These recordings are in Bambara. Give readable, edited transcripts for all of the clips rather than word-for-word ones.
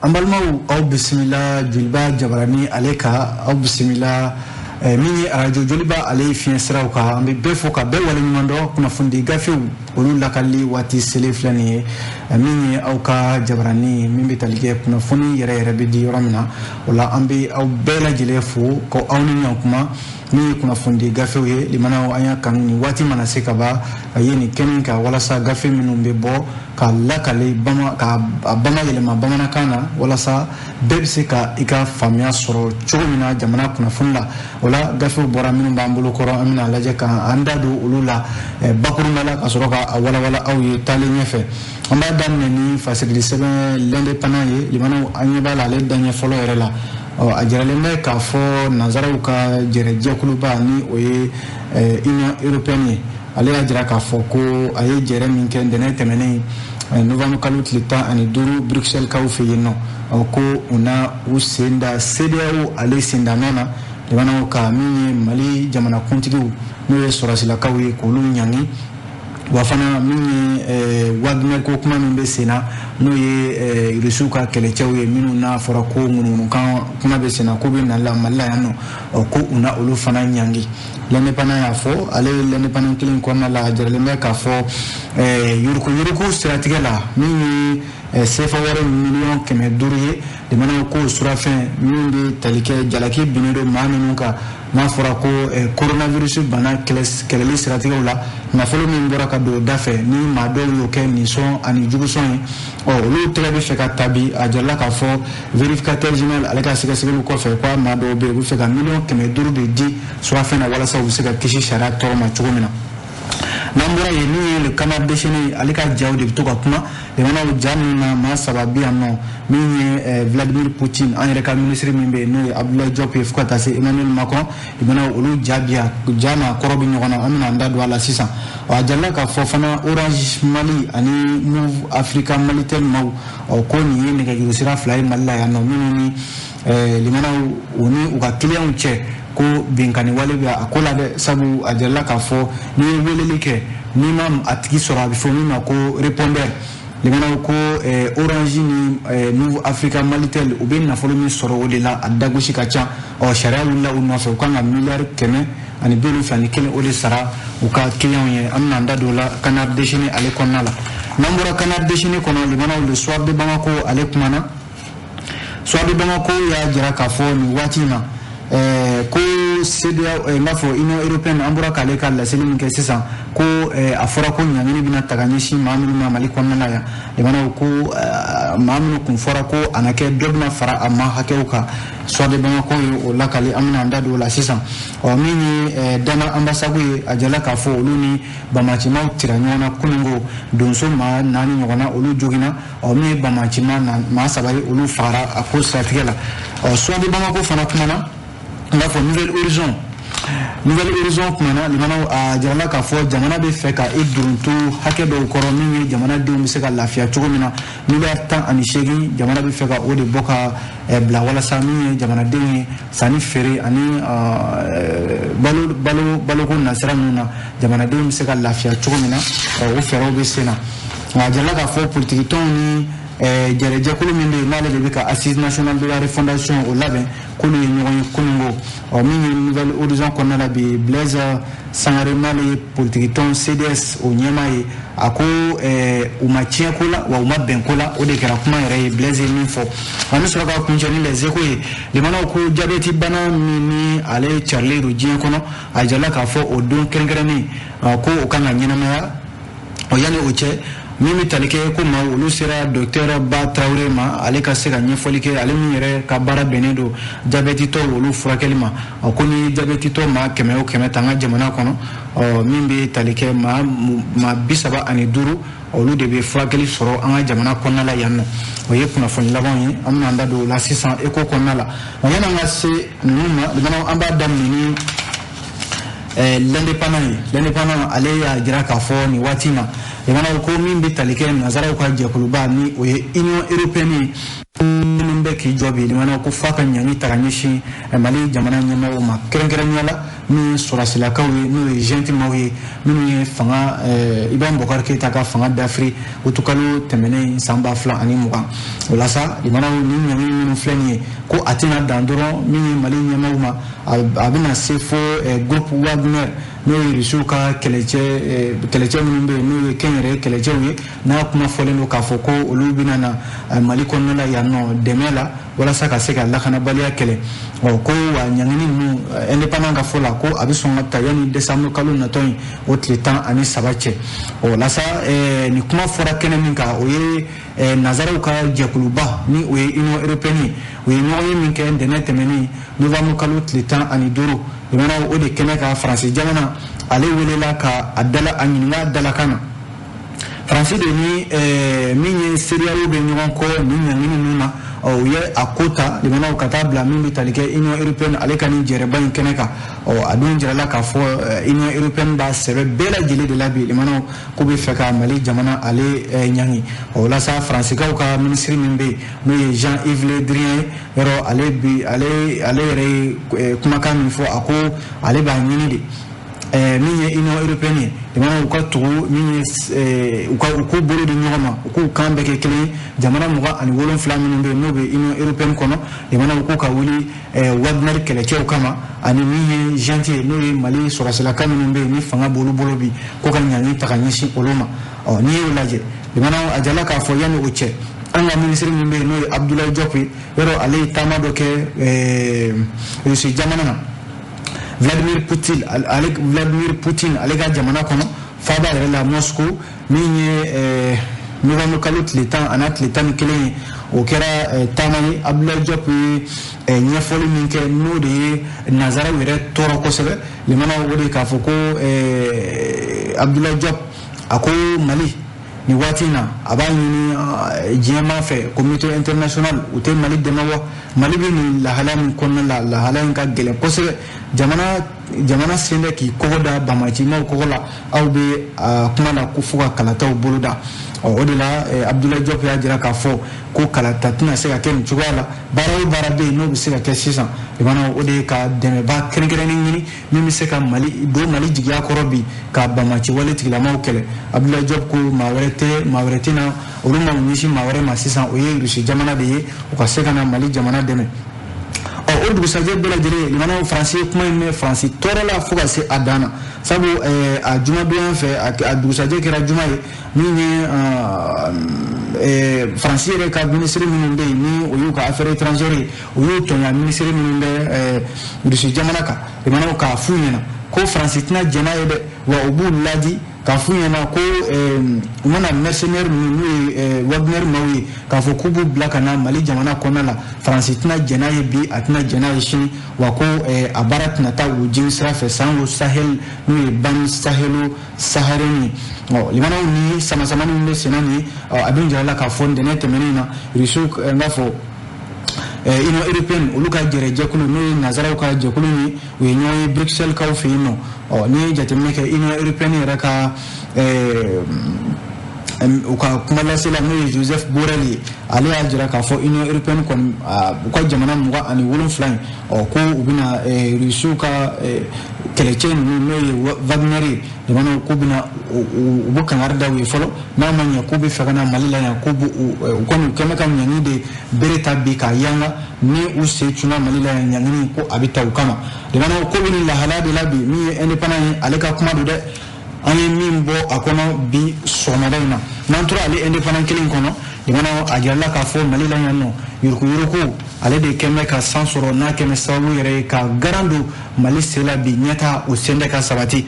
ambalmau au bismillah Joliba jabarani aleka au bismillah mini radio Joliba ale fiensra ka ambe befoka be wala nyando kuna fundi gafi ulu lakali wati seleflani mini au ka jabarani mimbe talige kuna funi yere bidi yoramina wala ambe au bela jilefu ko awni nyakuma ni kuna fundi gafe ye limana anya kanuni wati manaseka ba yeni keninka wala sa gafe minumbe bo ka lakale bama ka bama yelema bama nakana wala sa bebse ka ika famia soro chumina jamana kuna funda wala gafe bora minumba ambulo koro amina laje ka andadu ulula bakuru mala kasoroka wala au ye tali nyefe amba damne ni fasidi sebe lende panaye limana anya bala le danye folo erela a jaraleme ka fo nazaraw ka jereje kuluba ni oye Union européenne ale a jira ka fo ko aye jere min ken dene temene novembre kalut leta ani duru Bruxelles ka fe yeno ko una usenda CDAO ale senda nana de wana ka mi Mali jamana kuntigu no sorasila kawe ko lu nyangi wafana mini Wagner ko kuma min be sena no ye rusuka kelechew ye minu na fora ko ngunu kan kuma be sena ko be na la malla yano ko una ulu fana nyangi lene pana ya fo ale lene pana kilin ko na la jarle me ka fo yuruko stratégie la mini sefa wara million keme duriye de mana ko surafen mindi talike jalaki binido manu ka na fora ko coronavirus bana keleli stratégie la na folo min bora ka do dafe ni ma do yo ke ni son ani juguson o lu tele fe ka tabi a jalla ka fo vérificateur général ale ka sika sika ko fe kwa ma do be bu fe ka million keme duru de di surafen wala sa bu sika kishi shara to ma chugumina nambura yeni le canard déchaîné alika jawde to ka kuma de mana janna ma sababi anno mini Vladimir Poutine en reka ministre mimbe no Abdoulaye Diop fuka tase Emmanuel Macron de mana ulu jabia jana korobi nyona amina ndadu ala 600 wa jalla ka fofana Orange Mali ani Move Africa Malitel mau ko ni ne ka yusira fly malla ya no mini limana uni uka client che ko binkani wale bia akola de sabu ajalla ka fo ni welelike ni mam atiki sora bifo mi mako répondeur le mana ko Orange ni Move Africa Malitel ubin na folo mi soro odela adagoshi kacha o sharia wala unwa fe ko nga milliard kene ani belu fani kene ode sara uka client ye amna ndadola canard déchaîné ale konala nambura canard déchaîné kono le mana le soir de Bamako ale kumana soir de Bamako ya jira ka fo ni watima ko CDAO mafo Union européenne ambura kale kala selin ke sisa ko afora ko nyamini bina taganyishi maamulu ma Mali konna ya de mana ko maamulu kun fora ko anake dobna fara amma hakeuka so de bama ko o lakali amna ndado la sisa o mini dana ambasagu ajala ka fo luni bamachima tiranyona kuningo donso ma nani nyona olu jogina o mi bamachima na ma sabari olu fara akosa tigela o so de bama ko fana kumana on va faire nouvelle horizon kumana limana a jamana ka fo jamana be fe ka idruntu hake do koromini jamana de mi se ka lafiya chugumina milliard tan ani shegi jamana be fe ka o de boka bla wala sami jamana de sani fere ani balo ko nasra nuna jamana de mi se ka lafiya chugumina o fero be sena a jamana ka fo politique ton ni jere jakulu minde nale de ka assise nationale de la refondation au labe kulu nyoy kungo o mini nouvelle horizon qu'on a la Blaise Sangare mali politique ton CDS o nyamaye ako umachia kula wa umabenkola o de kera kuma ere Blaise minfo anu sura ka kunjani les eko le mana ko jabeti bana ni ale Charlie Rujien kono ajala ka fo o don kengrani ko o kanga nyinama o yani o che mimi talike ko ma ulu sera docteur Ba Traoré ma ale ka se ka nyefoli ke ale mi yere ka bara benedo diabète to ulu furakelima ko ni diabète to ma keme o keme tanga jamana kono mimbe talike ma bisaba ani duru olu de be furakeli soro anga jamana kono la yanno o ye kuna fon labon amna ndado la 600 eko kono la yana ngase numa dana amba damni l'indépendant ale ya jira ka fo ni watina yana ko min bi talike nazara ko je kuluba ni o ye Union européenne be ki jobi limana ko faka nyani taganyishi mali jamana nyama o ma kerenkeranyala ni sorasila kawe no gente mawe ni fanga iban bokar ke taka fanga d'Afrique utukalu temene samba fla ani muga wala sa limana ni nyani ni flani ko atina dandoro ni mali nyama o ma abina sefo groupe Wagner no rishuka keleche mumbe no kenyere keleche wi na kuma foleno ka foko olubina na mali konnola ya no demela wala saka seka la kana balia kele o ko wa nyangini nu independant ka fola ko abisonga tayani décembre kalu na toy otletan ani sabache o la sa ni kuma fora kene minka o ye nazaro ka jakuluba ni o ino européenne o no minka ndene temeni novembre kalu otletan ani doro imana o de kene ka français jamana ale welela ka adala anyinga dala kana français de ni minye serial be nyon ko ni nyangini nuna o ye akota limana katabla mimi talike ino européenne ale kan jere ban keneka o adun jere la ka fo ino européenne ba sebe bela jele de la bi limana ko be feka mali jamana ale nyangi o la sa français ka ministre mimbe no ye Jean-Yves Le Drian ero ale bi ale re kuma kan fo ako ale ba nyini de minye ino européenne limana ko to minye ko bolo de nyoma ko kambe ke kele jamana muga ani wolon flamin be no be ino européenne kono limana ko ka wuli Wagner kele chew kama ani minye gentil no mali sura sala kamin be ni fanga bolo bi ko kan nyani takanyishi oloma o ni ulaje limana ajala ka fo yani uche anga ministre mimbe no Abdoulaye Diop yero ale tamado ke si jamana Vladimir Putin alega jamana kono faba la Moscou minye novembre kalut l'état anat l'état kele o kera tamani Abdoulaye Diop nyefoli minke no de nazara were toro ko sebe le mana wodi ka foko Abdoulaye Diop ako Mali ni watina abani ni jema fe communauté international ute Mali demawa Mali bi ni la halam kon la halam ka gele ko sebe jamana sende ki kogoda bamachi ma kogola au be kuma na kufuka kalata buluda o de la Abdoulaye Diop ya jira ka fo ko kalata tuna se ka ken chugala barabe no be se ka kesisa ibana o de ka deme ba krenkere ni mi se ka Mali jigya korobi ka bamachi wale tigla ma okele Abdoulaye Diop ko mawrete na oluma mishi mawre masisa o ye rushi jamana de o ka se kana Mali jamana deme o du saje bela jere limana français kuma me français toro la fuga se adana sabu a juma bien fait a du saje kera juma ni français re ka ministre mininde ni o yu ka affaires étrangères o yu to ya ministre mininde du si jamana ka limana ka funyena ko français tina jena ebe wa obu ladi ka funyena ko mona mercenaire ni Wagner mawi ka fo kubu blakana Mali jamana konala français tina jena bi atna jena shi wa ko abarat na ta ujin srafe sango sahel ni ban sahelo sahareni o limana ni sama ni senani abin jala ka fonde ne temenina risuk ngafo ino européenne uluka jere jekulu no nazara ka jekulu ni we nyoy Bruxelles ka fi no o ni jatemne ke ino européenne raka uka kuma la sela no Joseph Borrell ali ajira ka fo ino européenne kon ko jamana muga ani wolon flan o ko ubina risuka kelechen no Wagner demana ko bina ubukan arda we folo na manya ko be fagana malila ya ko ko kema kan nyani de bereta bi ka yanga ni use tuna malila ya nyani ko abita ukama demana ko bin la halade labi mi independant aleka kuma do de ani mimbo akono bi somadana nantura ali independant killing kono demana ajalla ka fo malila ya no yuruku ale de keme ka sansoro na keme sawu yere ka garandu Mali sela bi nyata o sende ka sabati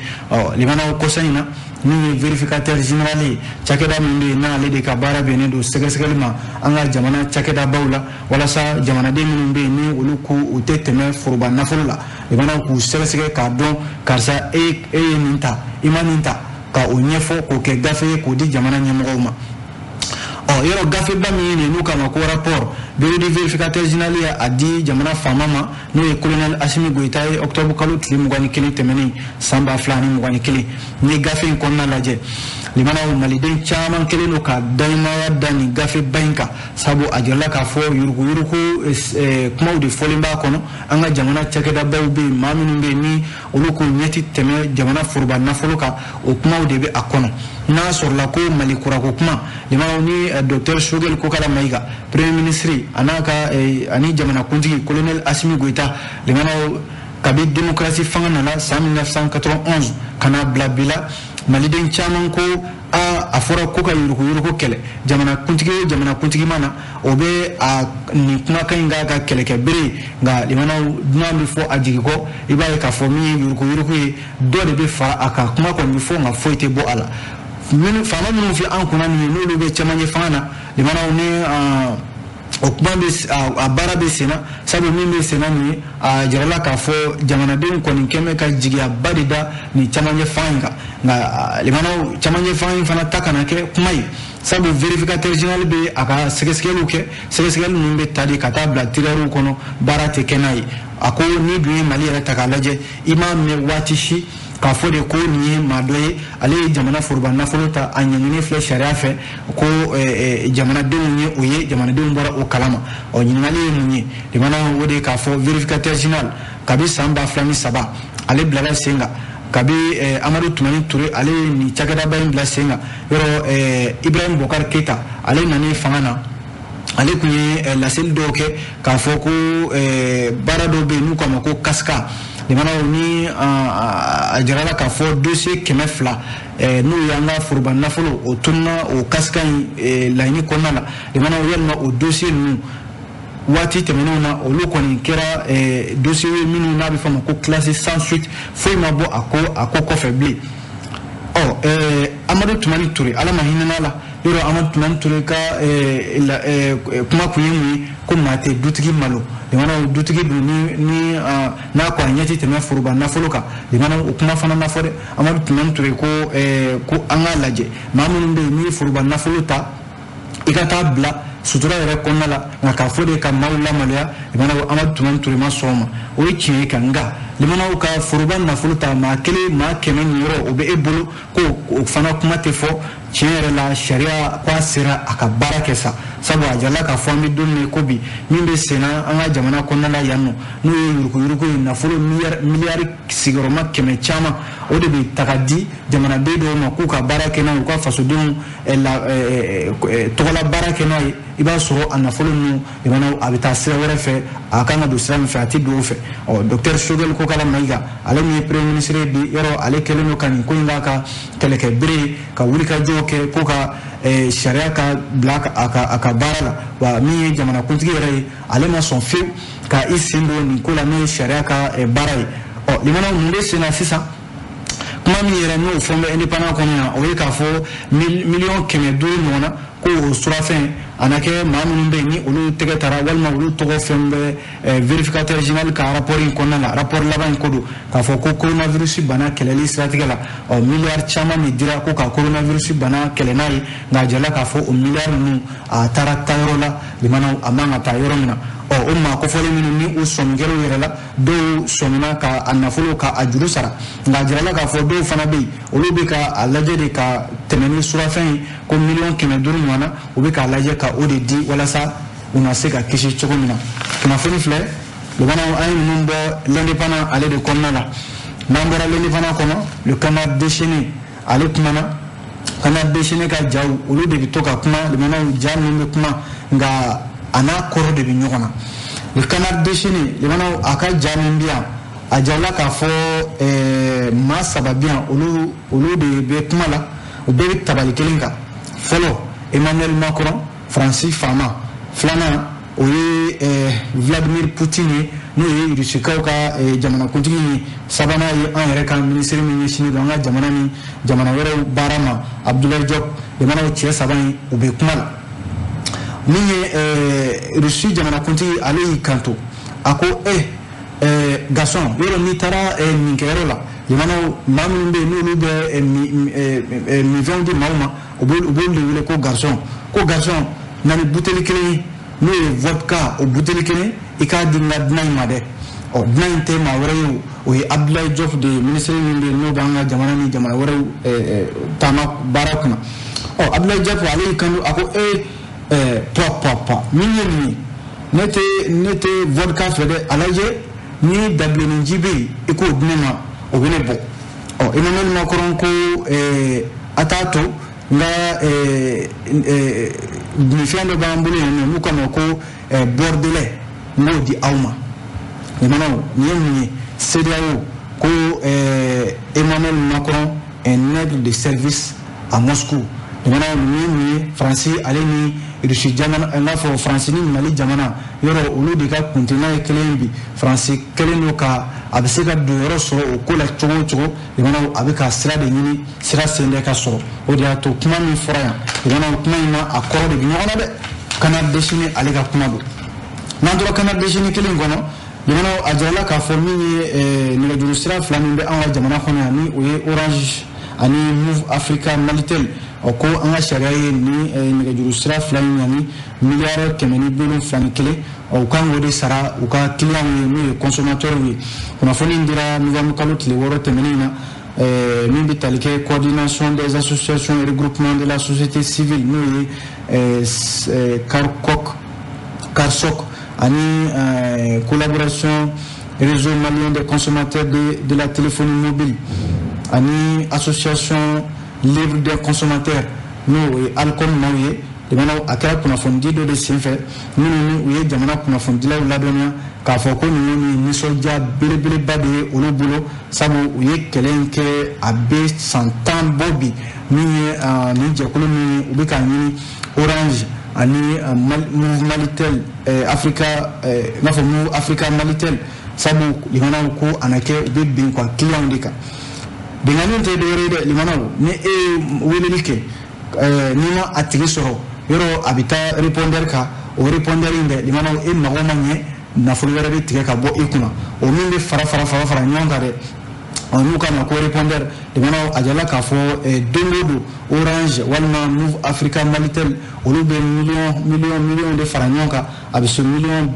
limana ko sanina ni vérificateur général chakeda minde na ale de ka bara bene do segelma anga jamana chakeda bawla wala sa jamana de minde ni uluku uteteme furba nafulla limana ku segege ka don karsa ninta imaninta ka onyefo ko ke gafe ko di jamana nyamogoma yero gafe ba mi ni nuka ma ko rapport bureau de vérificateur général a dit jamana famama no e colonel Assimi Goïta octobre kalu tli mugani kili temeni samba flani mugani kili ni gafe ko na laje limana maliden chaman keleno ka daima dani gafe banka sabu ajalla ka fo yuruku kuma de folimba kono anga jamana chakeda bawbe maminu be ni uluko nyeti teme jamana furba nafoloka o kuma de be akono na sorla ko malikura ko kuma limana ni docteur Shogel ko kala maiga premier ministre anaka ani jamana kuntigi colonel Asimi Goita limana kabi démocratie fangana la 1991 kana blabila maliden chaman ko a fora ko ka yuruko kele jamana kuntigi mana obe a ni kuma kan ga kele ke bere nga limana duna mi fo ajigi ko ibaye ka fo mi yuruko do de be fa aka kuma ko mi fo nga foite bo ala min fa na mi fi an kuna ni no be chamanye fana limana ni okuma be barabe sena sabu min be sena ni jarala ka fo jamana den ko ni keme ka jigia badida ni chamanye fanga na limana chamanye fanga fana takana ke kumai sabu verificateur général be aka segeskelu min be tadi kata bla tiraru kono barate kenai ako ni bi mali ya takalaje imam me watishi ka fo de ko ni madoye ale jamana furba nafolota anyanyine fle sharia fe ko jamana de ni oye jamana de mbora o kalama o nyingali munyi de mana wode ka fo verificateur général kabi samba flami saba ale blala senga kabi Amadou Toumani Touré ale ni chakada bayin bla senga yoro Ibrahim Bokar Keita ale nani fangana ale kunye la sel doke ka fo ko barado be nu ko kaska limana ni ajarala ka fo dossier kemefla no yanga furba nafolo o tunna o kaskan laini konala limana yelma o dossier nu wati temenona o lokoni kera dossier minu na be fama ko classé sans suite foi mabo ako ko faible Amadou Toumani Touré ala mahinana la yoro Amadou Toumani Touré ka kuma kuyemi ko mate dutigi malo limana dutigi ni na ko anyati teme furuba nafoloka limana kuma fana nafore Amadou Toumani Touré ko anga laje mamun be ni furuba nafolota ikata bla sutura yɛrɛ kɔnɔna la nka k'a fɔ de ka maaw lamaloya limana Amadou Toumani Touré ma sɔn ma o ye tiɲɛ ye ka nka limanaw ka foroba nafolo ta maa kelen maa kɛmɛ ni yɔrɔ o bɛ e bolo ko o fana kuma tɛ fɔ tiɲɛ yɛrɛ la sariya ko a sera a ka baara kɛ sa sabu a jala ka fɔ an bɛ don min ko bi min bɛ senna an ka jamana kɔnɔna la yan nɔ n'o ye yuruguyurugu ye nafolo miliyari sigiyɔrɔma kɛmɛ caman o de bɛ taga di jamanaden dɔw ma k'u ka baara kɛ n'a ye u ka fasodenw tɔgɔla baara kɛ n'a ye i b'a sɔrɔ a nafolo ninnu a bɛ taa sira wɛrɛ fɛ a kan ka don sira min fɛ a tɛ don o fɛ docteur Shogel ko kala Mayiga ale min ye premier ministre di yɔrɔ ale kɛlen don ka nin ko in k'a ka kɛlɛkɛ bere ka wulikajɔw kɛ ko ka sariya ka bila a ka baara la wa min ye jamanakuntigi yɛrɛ ye ale ma sɔn fiyewu ka i sen don nin ko la n'o ye sariya ka baara ye limanaw mun bɛ sen na sisan kuma min yɛrɛ n'o fɔ n bɛ indépendant kɔnɔ yan o ye k'a fɔ miliyɔn 500 ɲɔgɔn na ko o surafɛn a na kɛ maa minnu bɛ yen ni olu tɛgɛ tara walima olu tɔgɔ fɛn bɛ vérificateur général ka rapport in kɔnɔna la rapport laban in ko don k'a fɔ ko coronavirus bana kɛlɛli siratigɛ la miliyari caman de dira ko ka coronavirus bana kɛlɛ n'a ye nka a jɛla k'a fɔ o miliyari ninnu a taara taayɔrɔ la limanaw a man ka taa yɔrɔ min na o maa kofɔlen minnu ni u sɔminkɛlaw yɛrɛ la dɔw sɔmina ka a nafolo ka a juru sara nka a jirala k'a fɔ dɔw fana bɛ yen olu bɛ ka a lajɛ de ka tɛmɛ ni surafɛn ye ko miliyɔn 500 ɲɔgɔn na u bɛ k'a lajɛ ka o de di walasa u na se ka kisi cogo min na kunnafoni filɛ limanaw an ye ninnu bɔ l'indépendant ale de kɔnɔna la n'an bɔra l'indépendant kɔnɔ le canard déchaîné ale kumana canard déchaîné ka jaw olu de bɛ to ka kuma limanaw ja ninnu bɛ kuma nka a n'a kɔrɔ de bɛ ɲɔgɔn na le canard déchaîné limanaw a ka ja min bɛ yan a jala k'a fɔ maa saba bɛ yan olu de bɛ kuma la u bɛɛ bɛ tabali kelen kan fɔlɔ Emmanuel Macron Francis Fama filanan o ye Vladimir Poutine ye n'o ye Rusikaw ka jamanakuntigi ye sabanan ye an yɛrɛ ka ministre min ɲɛsinnen don an ka jamana ni jamana wɛrɛw baara ma Abdoulaye Diop limanaw cɛ saba in u bɛ kuma la min ye Rusi jamanakuntigi ale y'i kanto a ko garçon yɔrɔ n'i taara nin kɛyɔrɔ la limanaw maa minnu bɛ yen n'olu bɛ minfɛnw di maaw ma u b'olu de wele ko garçon na ni buteli kelen n'o ye vodka o buteli kelen i k'a di n ka dunan in ma dɛ o nan te ma wara o Abdoulaye Diop de ministre ni no banga jamana ni jamana wara tama barakuna o Abdoulaye Diop ale kanu ako papa minni nete vodka fede alaje ni dable ni jibe iko dinema o bene bo o Emmanuel Macron ko atato nga ni fiando bambule no mukano ko bordelais no di awma Emmanuel ni CDAO ko Emmanuel Macron un aide de service à Moscou Emmanuel ni français alleni Rushi jamana nga fo France ni Mali jamana yoro ulu de ka continent kelembi France keleno ka abiseka do yoro so o kola chogo Emmanuel abika sira de ni sira sende ka so o dia to kuma mi fora Emmanuel kuma ina accord de nyona de kana dessiner ale ka kuma do nandro kana dessiner kelen gono Emmanuel ajala ka fo mi ni le sira flaminde an jamana khona ni o Orange ani Move Africa Malitel oko anga sharia ni ngajuru sira flani yani milliard kemeni bulu flani kele o kan wodi sara o ka client ni consommateur wi kuna foni ndira nous kalot le woro temenina min bitalike coordination des associations et regroupements de la société civile ni Karsok ani collaboration réseau malien des consommateurs de la téléphonie mobile ani association livre des consommateurs nous alcool nous de maintenant akara kuna fondi do de sinfe nous oui jamana kuna fondi la donia ka foko ni soja bele bade olo bulo sabu oui kelenke abe santan bobi ni jakolo ni ubika ni Orange ani Malitel Africa Africa Malitel sabu limana ko anake be bin kwa client dika Dengan te de limanawo ni welelike nima atigi soro yoro abita répondeur ka o répondeur inde limanawo mago manye na fulwere be tige ka bo ikuna o minde fara nyonga de on nuka na ko répondeur limanawo ajala ka fo dongodo Orange walma Move Africa Malitel o lube million de fara nyonga abiso million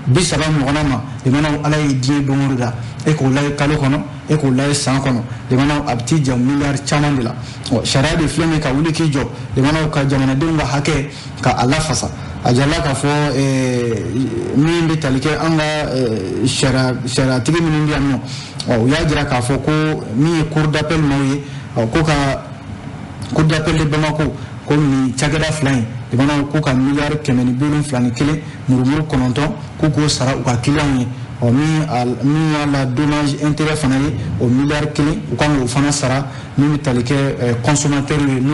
bi saba mogonama de manaw ala yi die dongoda e ko lay kalo kono e ko lay san kono de manaw abti jam milliard chaman de la o shara de fleme ka wuli ki job de manaw ka jamana donga hake ka ala fasa ajala ka fo min be talike anga shara tigi min ndi amno o ya jira ka fo ko mi cour d'appel moyi ko ka cour d'appel de Bamako ko mi chagada flying de manaw ko ka milliard kemeni bilun flani kele murumuru kononton ko go sara ka client o mi ala dommage intérêt fanaye o milliard kele ko ngo fana sara mi talike consommateur no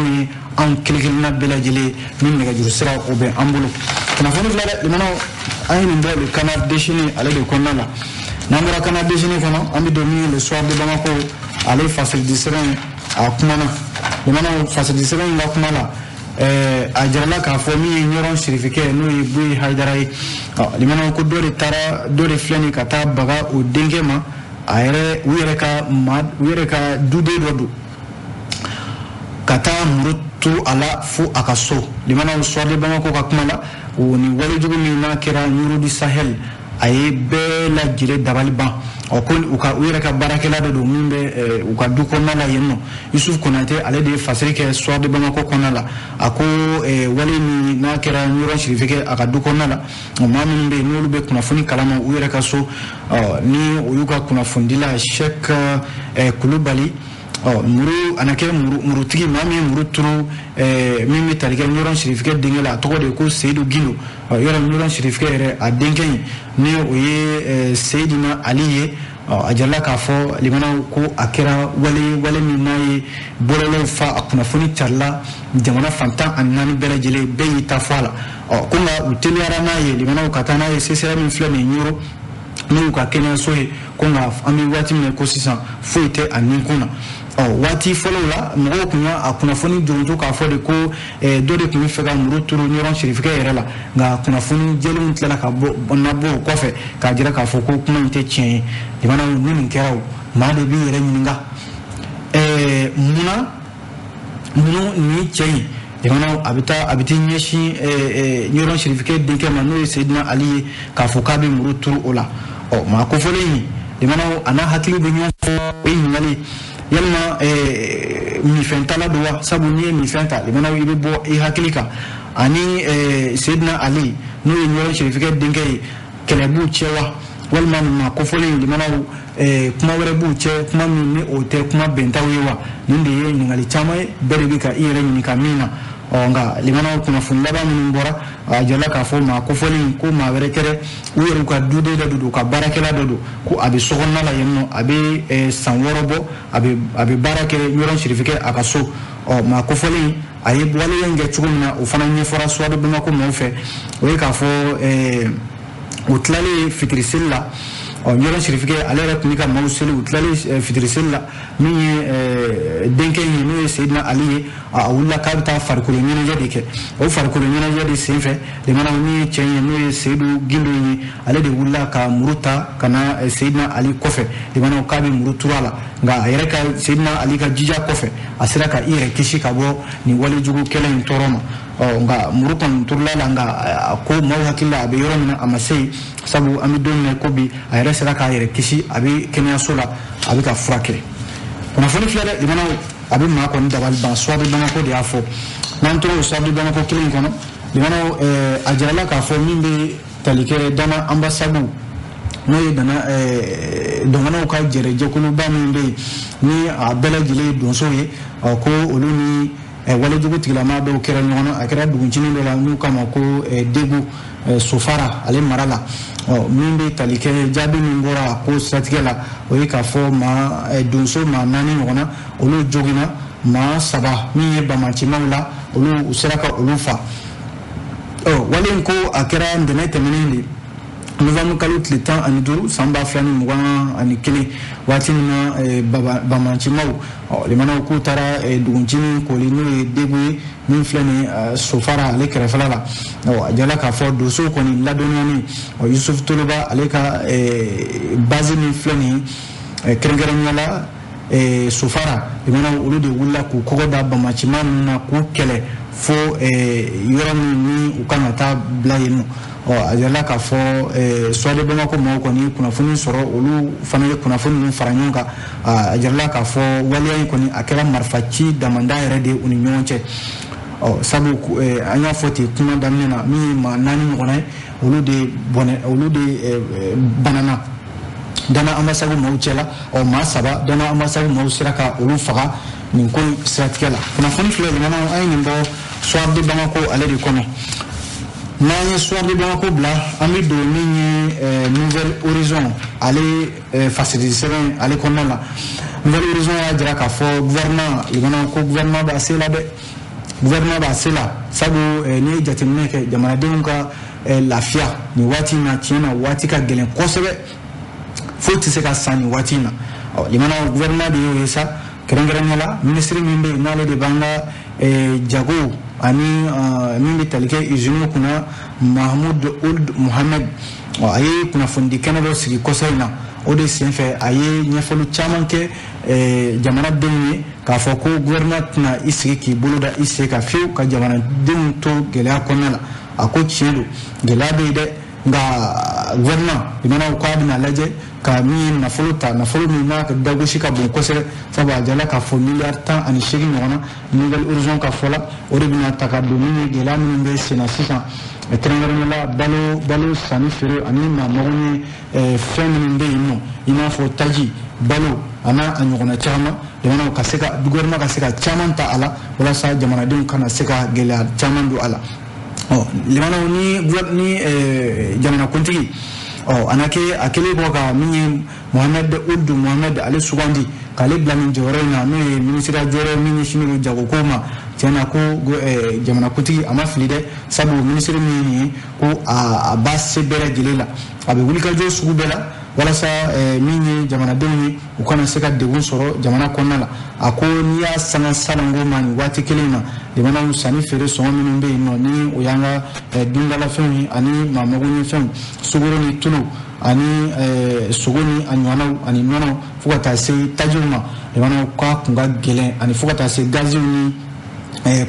en kelkelina belajele min mega juru sira o be ambulo kana fonu flade de manaw ayni ndale canard déchaîné ale de konala namura canard déchaîné kono ami dormi le soir de Bamako ale facile de serein a kumana de manaw facile de serein la kumala ajarla ka fo mi nyoron certificat no yibu haidarai limana ko dore flani kata baga o dengema ayre wire ka dude dodu kata murutu ala fu akaso limana swade banga ko kakmala woni wali jugu mi na kera nyuru di Sahel aye bela jire dabaliban o ko uka wire ka barakela do mimbe uka du ko mala yenno Yusuf Konate ale de fasiri ke swade banga ko konala ako wali mi na kera nyuru shirifike aka du ko nala o mamimbe nolu be kuna funi kalama wire ka so ni uyuka kuna fundila Sheikh Kulubali muru anake muru tigi mami muru turu mimi tarike nyuron shirifike dingela to de ko Seydou Gilo yoro nyuron shirifike re a denken ni oye Seydina Aliye ajalla ka fo limana ko akira wale mi nayi bololo fa akuna funi charla jamana fanta annani belajele beyi tafala kunga uteliara nayi limana ko katana ye sesera mi flame nyuro ni ko akena soye kunga ami wati me ko sisan foite anin wati folo la mɔgɔw kunya a kunnafoni jonto k'a fɔ de ko dɔ de kun bɛ fɛ ka muru turu ɲɔgɔn sirifika yɛrɛ la nka kunnafoni jɛlenw tilala ka nabɔ o kɔfɛ k'a jira k'a fɔ ko kuma in tɛ tiɲɛ ye jamana ni nin kɛra o maa de b'i yɛrɛ ɲininka munna ni cɛ in limana abiti nyeshi nyoron shirifike dinke manu Sayyidina Ali ka fokabe muru turu ola ma ko foleni limana ana hakili be nyon ngale yalma mi fentala dowa sabu ni mi fenta limana yibe bo hakilika ani Sayyidina Ali no nyoron shirifike dinke kelebu chewa walma ma ko foleni limana kuma wɛrɛ b'u cɛ kuma min ni o tɛ kuma bɛntaw ye wa nin de ye ɲininkali caman ye bɛɛ de bɛ ka i yɛrɛ ɲininka min na nka limanaw kunnafoni laban minnu bɔra a jala k'a fɔ maa kofɔli ko maa wɛrɛ tɛ dɛ u yɛrɛ ka duden dɔ don ka baarakɛla dɔ don ko a bɛ sokɔnɔna la yen nɔ a bɛ san 6 bɔ a bɛ baara kɛ yɔrɔ sirifike a ka so maa kofɔli a ye waleya in kɛ cogo min na o fana ɲɛfɔra Suwadu Bamako mɔgɔw fɛ o ye k'a fɔ o tilalen fitiri seli la ɲɔgɔn sirifike ale yɛrɛ tun bɛ ka maaw seli u tilalen fitiri seli la min ye denkɛ in ye n'o ye Sayyidina Ali ye a wulila k'a bɛ taa farikolo ɲɛnajɛ de kɛ o farikolo ɲɛnajɛ de senfɛ limana min ye cɛ in ye n'o ye Seyidu Gindo ye ale de wulila ka muru ta ka na Sayyidina Ali kɔfɛ limana k'a bɛ muru turu a la nka a yɛrɛ ka Sayyidina Ali ka jija kɔfɛ a sera ka i yɛrɛ kisi ka bɔ nin walejugu kɛlɛ in tɔɔrɔ ma nka muru kɔni turula la nka ko maaw hakili la a bɛ yɔrɔ min na a ma se yen sabu an bɛ don min na ko bi a yɛrɛ sera k'a yɛrɛ kisi a bɛ kɛnɛyaso la a bɛ ka furakɛ kunnafoni filɛ dɛ limanaw a bɛ maa kɔni dabali ban Suwadu Bamako de y'a fɔ n'an tora o Suwadu Bamako kelen in kɔnɔ limanaw a jirala k'a fɔ min bɛ tali kɛ Dana ambassade n'o ye dɔngɔnɔw ka jɛrɛjɛkuluba min bɛ yen ni a bɛɛ lajɛlen ye donsow ye ko olu ni walejugu tigilama dɔw kɛra ɲɔgɔn na a kɛra duguncinin dɔ la n'u kama ko Degu Sofara ale mara la min bɛ tali kɛ jaabi min bɔra ko siratigɛ la o ye k'a fɔ donso maa 4 ɲɔgɔn na olu jogina maa 3 min ye bamancimaw la olu u sera ka olu fa wale in ko a kɛra ntɛnɛn tɛmɛnen de novembre kalo tile 15 san 2021 waati min na bamancimaw limanaw k'u taara duguncinin koli n'o ye Degu ye min filɛ nin Sofara ale kɛrɛfɛla la a jala k'a fɔ donsow kɔni ladɔnniyanen Yusuf Toloba ale ka base min filɛ nin kɛrɛnkɛrɛnnenya la Sofara limanaw olu de wulila k'u kɔgɔ da bamancima ninnu na k'u kɛlɛ fo yɔrɔ min ni u kan ka taa bila yen nɔ a jala k'a fɔ Suwadu Bamako mɔgɔw kɔni kunnafoni sɔrɔ olu fana ye kunnafoni ninnu fara ɲɔgɔn kan a jala k'a fɔ waleya in kɔni a kɛra marifaci damanda yɛrɛ de u ni ɲɔgɔn cɛ sabu an y'a fɔ ten kuma daminɛ na min ye maa 4 ɲɔgɔnna ye olu de banana Dana ambassade mɔgɔw cɛla maa 3 Dana ambassade mɔgɔw sera ka olu faga nin ko siratigɛ la kunnafoni filɛ limanaw an ye nin bɔ Suwadu Bamako ale de kɔnɔ n'an ye Suwadu Bamako bila an bɛ don min ye Nouvelle Horizon ale fasiliti sɛbɛn ale kɔnɔna la Nouvelle Horizon y'a jira k'a fɔ gouvernement limanaw ko gouvernement b'a se la dɛ gouvernement b'a se la sabu n'i ye jateminɛ kɛ jamanadenw ka lafiya nin waati in na tiɲɛ na waati ka gɛlɛn kosɛbɛ foyi tɛ se ka san nin waati in na limanaw gouvernement de y'o ye sa kɛrɛnkɛrɛnnenya la ministre min bɛ yen n'ale de b'an ka jago ani min bɛ tali kɛ usine kunna Mahmoud Ould Mohamed a ye kunnafoni kɛnɛ dɔ sigi kɔsa in na o de senfɛ a ye ɲɛfɔli caman kɛ jamanadenw ye k'a fɔ ko gouvernement tɛna i sigi k'i bolo da i sen kan fiyewu ka jamanadenw to gɛlɛya kɔnɔna la a ko tiɲɛ don gɛlɛya bɛ yen dɛ nka gouvernement limanaw k'a bɛna lajɛ ka min nafolo ta nafolo min n'a ka dagosi ka bon kosɛbɛ sabu a jala k'a fɔ miliyari 18 ɲɔgɔn na Nouvelle Horizon ka fɔ la o de bɛna ta ka don min ye gɛlɛya minnu bɛ sen na sisan kɛrɛnkɛrɛnnenya la balo sanni feere ani maa mago ye fɛn minnu bɛ yen nɔ i n'a fɔ taji balo a n'a a ɲɔgɔnna caman limanaw ka se ka gouvernement ka se ka caman ta a la walasa jamanadenw kana se ka gɛlɛya caman don a la limanaw ni jamanakuntigi ana kɛ a kɛlen kɔ ka min ye Mohamed Ould Mohamed ale sugandi k'ale bila nin jɔyɔrɔ in na n'o ye minisiriya jɔyɔrɔ min ɲɛsinnen don jagoko ma tiɲɛna ko jamanakuntigi a ma fili dɛ sabu minisiri min ye ko a b'a se bɛɛ lajɛlen la a bɛ wulikajɔ sugu bɛɛ la walasa min ye jamanadenw ye u kana se ka degun sɔrɔ jamana kɔnɔna la a ko n'i y'a sanga salanko ma nin waati kelen na limanaw sanni feere sɔngɔ minnu bɛ yen nɔ ni o y'an ka dundalafɛnw ye ani maamagoɲɛfɛnw sukaro ni tulu ani sogo ni a ɲɔgɔnnaw ani nɔnɔ fo ka taa se tajiw ma limanaw k'a kun ka gɛlɛn ani fo ka taa se gaziw ni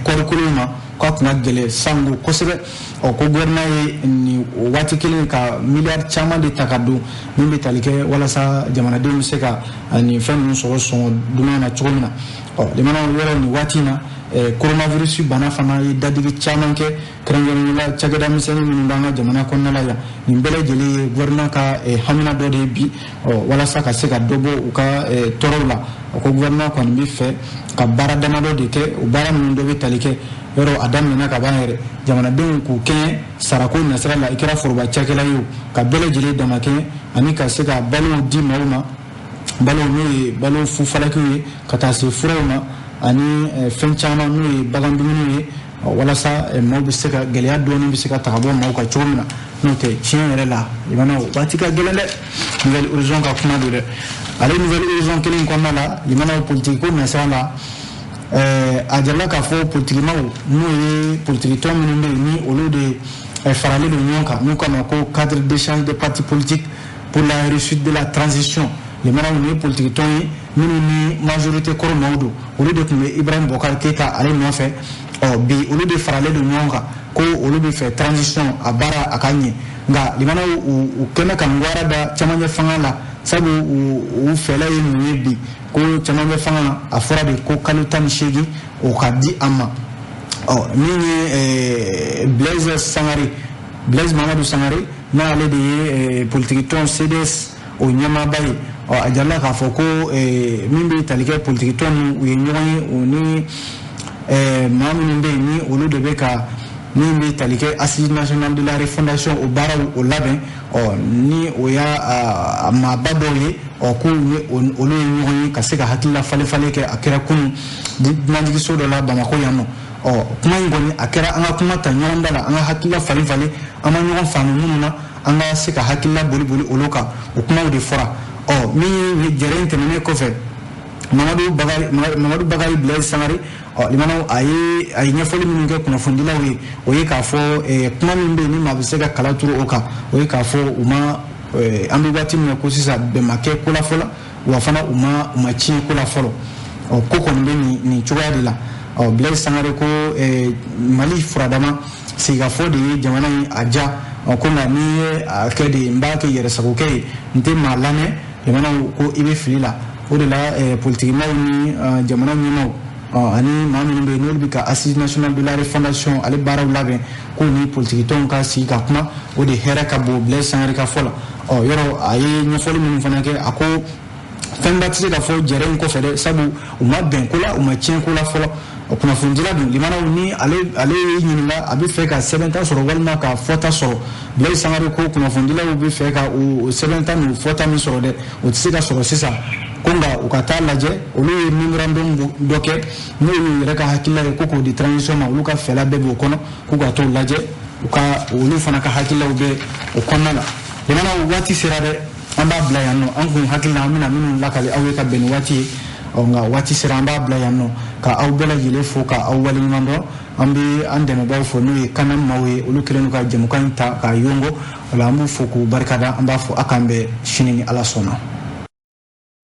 kɔrikoloma kwa kuna gɛlɛ sango kosɛbɛ ko gouvernement ye ni waati kelen ka miliyari caman de ta ka don min bɛ tali kɛ walasa jamanadenw bɛ se ka ni fɛn ninnu sɔrɔ sɔngɔ dunan na cogo min na limana yɔrɔ ni waati in na coronavirus bana fana ye dadigi caman kɛ kɛrɛnkɛrɛnnenya la cakɛda misɛnnin minnu b'an ka jamana kɔnɔna la yan nin bɛɛ lajɛlen ye gouvernement ka hamina dɔ de ye bi walasa ka se ka dɔ bɔ u ka tɔɔrɔw la ko gouvernement kɔni bɛ fɛ ka baara damadɔ de kɛ o baara ninnu dɔ bɛ tali kɛ yɔrɔ a daminɛna ka ban yɛrɛ jamanadenw k'u kɛɲɛ sarako nasira la i kɛra foroba cakɛla ye o ka bɛɛ lajɛlen dama kɛɲɛ ani ka se ka balow di maaw ma balo n'o ye balo fufalakiw ye ka taa se furaw ma ani fɛn caman n'o ye bagan dumuniw ye walasa maaw bɛ se ka gɛlɛya dɔɔni bɛ se ka taga bɔ maaw ka cogo min na n'o tɛ tiɲɛ yɛrɛ la i mana o waati ka gɛlɛn dɛ nouvelle horizon ka kuma don dɛ ale nouvelle horizon kelen kɔnɔna la i mana o politique ko nasira la a jarala k'a fɔ politikimaw n'o ye politikitɔn minnu bɛ yen ni olu de faralen don ɲɔgɔn kan n'u kama ko cadre d'échange des partis politiques pour la réussite de la transition limana ni politikitɔn ye minnu ni majorité kɔrɔ maaw don olu de tun bɛ Ibrahim Bokar Keita ale nɔfɛ bi olu de faralen don ɲɔgɔn kan ko olu bɛ fɛ transition a baara a ka ɲɛ nka limana u kɛmɛ ka ngwara da camancɛ fanga la sabu u fɛla ye mun ye bi ko camancɛ fanga a fɔra de ko kalo 18 o ka di a ma min ye Blaise Mamadou Sangare n'ale de ye politikitɔn CDS o ɲɛmaaba ye a jarala k'a fɔ ko min bɛ tali kɛ politikitɔn ninnu u ye ɲɔgɔn ye o ni maa minnu bɛ yen ni olu de bɛ ka min bɛ tali kɛ assise nationale de la refondation o baaraw o labɛn ni o y'a maaba dɔw ye k'olu ye ɲɔgɔn ye ka se ka hakilila falen kɛ a kɛra kunun dunanjigiso dɔ la Bamako yan nɔ kuma in kɔni a kɛra an ka kuma ta ɲɔgɔn da la an ka hakilila falen an ma ɲɔgɔn faamu minnu na an ka se ka hakilila boli olu kan o kumaw de fɔra min jɛrɛ in tɛmɛnen kɔfɛ Mamadu Bakari Blaise Sangare limana a ye ɲɛfɔli minnu kɛ kunnafonidilaw ye o ye k'a fɔ kuma min bɛ yen ni maa bɛ se ka kala turu o kan o ye k'a fɔ u ma an bɛ waati min na ko sisan bɛn ma kɛ ko la fɔlɔ wa fana u ma tiɲɛ ko la fɔlɔ ko kɔni bɛ nin cogoya de la Blaise Sangare ko Mali furadama sigikafɔ de ye jamana in a ja ko nka n'i ye a kɛ de n b'a kɛ yɛrɛsagokɛ ye n tɛ maa lamɛn jamana ko i bɛ fili la o de la politikimaw ni jamana ɲɛmaw ani maa minnu bɛ yen n'olu bɛ ka assise nationale de la refondation ale baaraw labɛn ko ni politikitɔnw ka sigi ka kuma o de hɛrɛ ka bon Blaise Sangare ka fɔ la yɔrɔ a ye ɲɛfɔli minnu fana kɛ a ko fɛnba tɛ se ka fɔ jɛrɛ in kɔfɛ dɛ sabu u ma bɛn ko la u ma tiɲɛ ko la fɔlɔ kunnafonidila dun limanaw ni ale ye ɲininka a bɛ fɛ ka sɛbɛnta sɔrɔ walima ka fɔta sɔrɔ Blaise Sangare ko kunnafonidilaw bɛ fɛ ka o sɛbɛnta n'o fɔta min sɔrɔ dɛ o tɛ se ka sɔrɔ sisan ko nka u ka taa lajɛ olu ye memorandum dɔ kɛ n'o y'u yɛrɛ ka hakilila ye ko k'o di transition ma olu ka fɛla bɛɛ b'o kɔnɔ k'u ka t'o lajɛ olu fana ka hakililaw bɛ o kɔnɔna la limanaw waati sera dɛ an b'a bila yan nɔ an kun hakilila an bɛna minnu lakali aw ye ka bɛn ni waati ye nka waati sera an b'a bila yan nɔ ka aw bɛɛ lajɛlen fo ka aw waleɲuman dɔn an bɛ an dɛmɛbaaw fɔ n'o ye Kana maaw ye olu kɛlen don ka jɛmukan in ta k'a yongo o la an b'u fo k'u barikada an b'a fɔ a k'an bɛn sini ni Ala sɔnna.